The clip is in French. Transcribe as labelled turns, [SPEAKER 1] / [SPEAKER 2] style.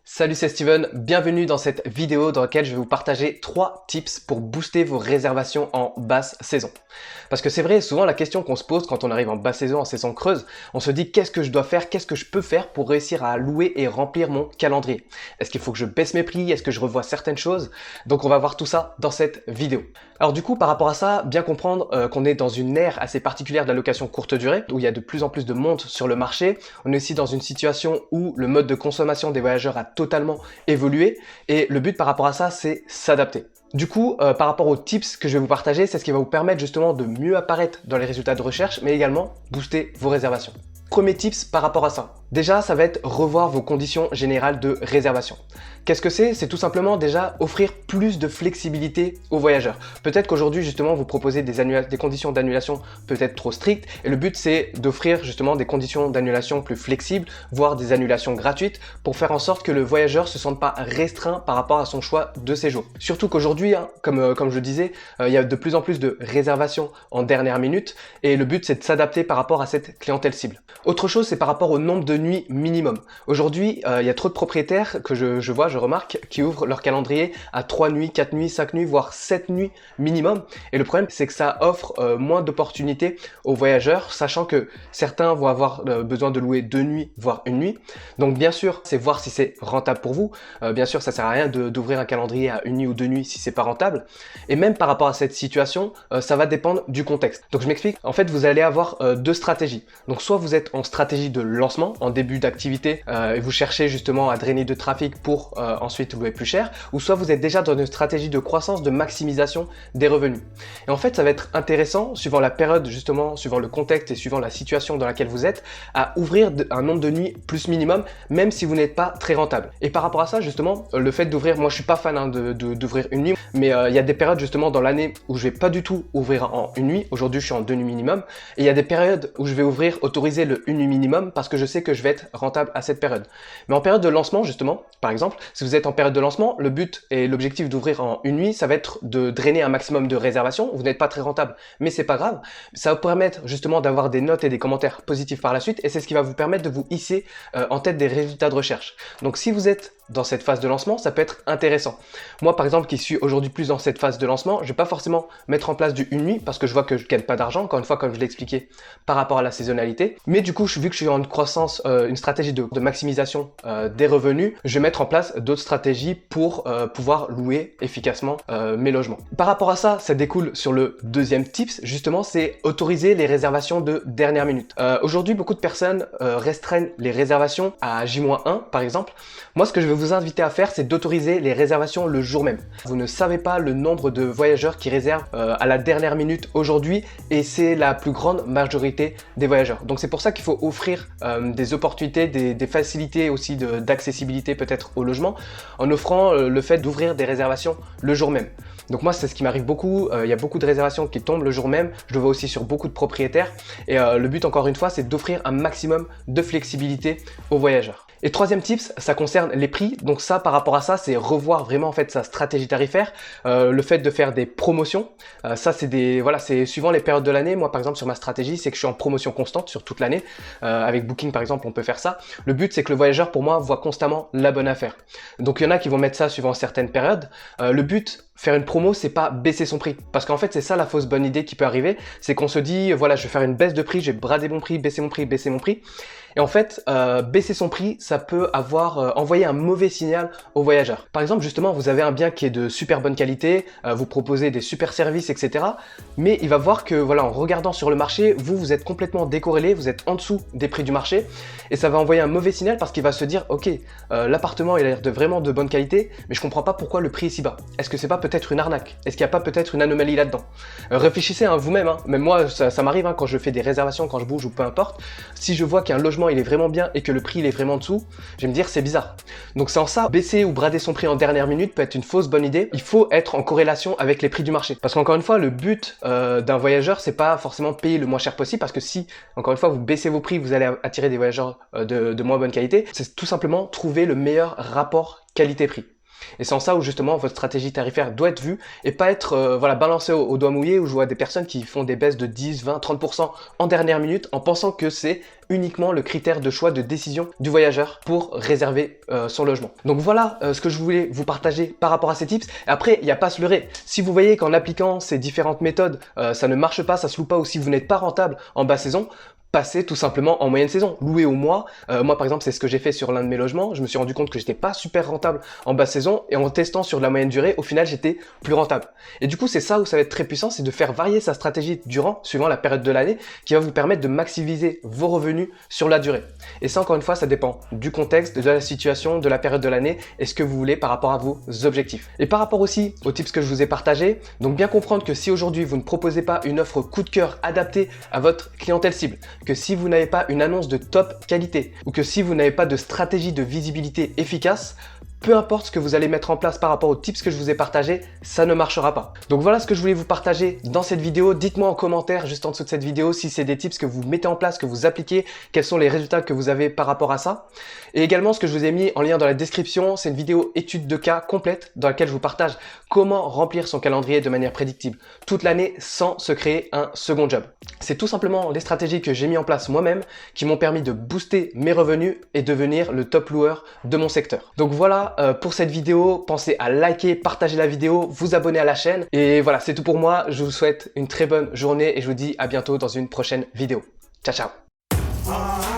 [SPEAKER 1] Salut, c'est Steven, bienvenue dans cette vidéo dans laquelle je vais vous partager 3 tips pour booster vos réservations en basse saison. Parce que c'est vrai, souvent la question qu'on se pose quand on arrive en basse saison, en saison creuse, on se dit qu'est-ce que je dois faire, qu'est-ce que je peux faire pour réussir à louer et remplir mon calendrier. Est-ce qu'il faut que je baisse mes prix, est-ce que je revois certaines choses? Donc on va voir tout ça dans cette vidéo. Alors du coup, par rapport à ça, bien comprendre qu'on est dans une ère assez particulière de la location courte durée, où il y a de plus en plus de monde sur le marché. On est aussi dans une situation où le mode de consommation des voyageurs a totalement évolué et le but par rapport à ça, c'est s'adapter. Du coup, par rapport aux tips que je vais vous partager, c'est ce qui va vous permettre justement de mieux apparaître dans les résultats de recherche, mais également booster vos réservations. Premier tips par rapport à ça. Déjà, ça va être revoir vos conditions générales de réservation. Qu'est-ce que c'est? C'est tout simplement déjà offrir plus de flexibilité aux voyageurs. Peut-être qu'aujourd'hui, justement, vous proposez des conditions d'annulation peut-être trop strictes et le but, c'est d'offrir justement des conditions d'annulation plus flexibles, voire des annulations gratuites pour faire en sorte que le voyageur ne se sente pas restreint par rapport à son choix de séjour. Surtout qu'aujourd'hui, comme je disais, il y a de plus en plus de réservations en dernière minute et le but, c'est de s'adapter par rapport à cette clientèle cible. Autre chose, c'est par rapport au nombre de nuits minimum. Aujourd'hui, il y a trop de propriétaires que je remarque, qui ouvrent leur calendrier à 3 nuits, 4 nuits, 5 nuits, voire 7 nuits minimum. Et le problème, c'est que ça offre moins d'opportunités aux voyageurs, sachant que certains vont avoir besoin de louer 2 nuits, voire 1 nuit. Donc bien sûr, c'est voir si c'est rentable pour vous. Bien sûr, ça sert à rien d'ouvrir un calendrier à 1 nuit ou 2 nuits si c'est pas rentable. Et même par rapport à cette situation, ça va dépendre du contexte. Donc je m'explique. En fait, vous allez avoir deux stratégies. Donc soit vous êtes en stratégie de lancement, en début d'activité, et vous cherchez justement à drainer de trafic pour ensuite louer plus cher, ou soit vous êtes déjà dans une stratégie de croissance, de maximisation des revenus. Et en fait, ça va être intéressant, suivant la période justement, suivant le contexte et suivant la situation dans laquelle vous êtes, à ouvrir un nombre de nuits plus minimum, même si vous n'êtes pas très rentable. Et par rapport à ça, justement, le fait d'ouvrir, moi je suis pas fan d'ouvrir une nuit, mais il y a des périodes justement dans l'année où je vais pas du tout ouvrir en une nuit. Aujourd'hui, je suis en 2 nuits minimum, et il y a des périodes où je vais autoriser le une nuit minimum parce que je sais que je vais être rentable à cette période. Mais en période de lancement, justement, par exemple, si vous êtes en période de lancement, le but et l'objectif d'ouvrir en une nuit, ça va être de drainer un maximum de réservations. Vous n'êtes pas très rentable, mais c'est pas grave. Ça va vous permettre justement d'avoir des notes et des commentaires positifs par la suite, et c'est ce qui va vous permettre de vous hisser en tête des résultats de recherche. Donc si vous êtes dans cette phase de lancement, ça peut être intéressant. Moi, par exemple, qui suis aujourd'hui plus dans cette phase de lancement, je vais pas forcément mettre en place du une nuit parce que je vois que je gagne pas d'argent, encore une fois, comme je l'ai expliqué, par rapport à la saisonnalité. Mais du coup, vu que je suis en une croissance, une stratégie de maximisation des revenus, je vais mettre en place d'autres stratégies pour pouvoir louer efficacement mes logements. Par rapport à ça, ça découle sur le deuxième tips, justement, c'est autoriser les réservations de dernière minute. Aujourd'hui, beaucoup de personnes restreignent les réservations à J-1, par exemple. Moi, ce que je vais vous inviter à faire, c'est d'autoriser les réservations le jour même. Vous ne savez pas le nombre de voyageurs qui réservent à la dernière minute aujourd'hui, et c'est la plus grande majorité des voyageurs. Donc c'est pour ça qu'il faut offrir des opportunités, des facilités aussi d'accessibilité peut-être au logement, en offrant le fait d'ouvrir des réservations le jour même. Donc moi, c'est ce qui m'arrive beaucoup. Il y a beaucoup de réservations qui tombent le jour même. Je le vois aussi sur beaucoup de propriétaires. Et le but, encore une fois, c'est d'offrir un maximum de flexibilité aux voyageurs. Et troisième tips, ça concerne les prix. Donc ça, par rapport à ça, c'est revoir vraiment en fait sa stratégie tarifaire. Le fait de faire des promotions. Ça, c'est suivant les périodes de l'année. Moi, par exemple, sur ma stratégie, c'est que je suis en promotion constante sur toute l'année. Avec Booking, par exemple, on peut faire ça. Le but, c'est que le voyageur, pour moi, voit constamment la bonne affaire. Donc il y en a qui vont mettre ça suivant certaines périodes. Le but, faire une promo, c'est pas baisser son prix. Parce qu'en fait, c'est ça la fausse bonne idée qui peut arriver. C'est qu'on se dit, voilà, je vais faire une baisse de prix, je vais brader mon prix, baisser mon prix, baisser mon prix. Et en fait, baisser son prix, ça peut envoyer un mauvais signal aux voyageurs. Par exemple, justement, vous avez un bien qui est de super bonne qualité, vous proposez des super services, etc. Mais il va voir que, voilà, en regardant sur le marché, vous êtes complètement décorrélé, vous êtes en dessous des prix du marché, et ça va envoyer un mauvais signal parce qu'il va se dire, ok, l'appartement il a l'air vraiment de bonne qualité, mais je comprends pas pourquoi le prix est si bas. Est-ce que c'est pas peut-être une arnaque? Est-ce qu'il n'y a pas peut-être une anomalie là-dedans? Réfléchissez vous-même. Même moi, ça m'arrive quand je fais des réservations, quand je bouge ou peu importe. Si je vois qu'un logement il est vraiment bien et que le prix il est vraiment en dessous, je vais me dire c'est bizarre. Donc c'est en ça, baisser ou brader son prix en dernière minute peut être une fausse bonne idée. Il faut être en corrélation avec les prix du marché. Parce qu'encore une fois, le but d'un voyageur, c'est pas forcément payer le moins cher possible, parce que si, encore une fois, vous baissez vos prix, vous allez attirer des voyageurs de moins bonne qualité. C'est tout simplement trouver le meilleur rapport qualité-prix. Et c'est en ça où justement votre stratégie tarifaire doit être vue et pas être voilà, balancée au doigt mouillé, où je vois des personnes qui font des baisses de 10, 20, 30% en dernière minute en pensant que c'est uniquement le critère de choix de décision du voyageur pour réserver son logement. Donc voilà ce que je voulais vous partager par rapport à ces tips. Après, il n'y a pas à se leurrer. Si vous voyez qu'en appliquant ces différentes méthodes, ça ne marche pas, ça se loue pas, ou si vous n'êtes pas rentable en basse saison, passer tout simplement en moyenne saison, louer au mois. Moi par exemple, c'est ce que j'ai fait sur l'un de mes logements. Je me suis rendu compte que j'étais pas super rentable en basse saison, et en testant sur de la moyenne durée, au final j'étais plus rentable. Et du coup, c'est ça où ça va être très puissant, c'est de faire varier sa stratégie suivant la période de l'année, qui va vous permettre de maximiser vos revenus sur la durée. Et ça, encore une fois, ça dépend du contexte, de la situation, de la période de l'année et ce que vous voulez par rapport à vos objectifs. Et par rapport aussi aux tips que je vous ai partagés, donc bien comprendre que si aujourd'hui vous ne proposez pas une offre coup de cœur adaptée à votre clientèle cible, que si vous n'avez pas une annonce de top qualité, ou que si vous n'avez pas de stratégie de visibilité efficace, peu importe ce que vous allez mettre en place par rapport aux tips que je vous ai partagés, ça ne marchera pas. Donc voilà ce que je voulais vous partager dans cette vidéo. Dites-moi en commentaire juste en dessous de cette vidéo si c'est des tips que vous mettez en place, que vous appliquez, quels sont les résultats que vous avez par rapport à ça. Et également, ce que je vous ai mis en lien dans la description, c'est une vidéo étude de cas complète dans laquelle je vous partage comment remplir son calendrier de manière prédictible toute l'année sans se créer un second job. C'est tout simplement les stratégies que j'ai mis en place moi-même qui m'ont permis de booster mes revenus et devenir le top loueur de mon secteur. Donc voilà pour cette vidéo, pensez à liker, partager la vidéo, vous abonner à la chaîne. Et voilà, c'est tout pour moi. Je vous souhaite une très bonne journée et je vous dis à bientôt dans une prochaine vidéo. Ciao, ciao!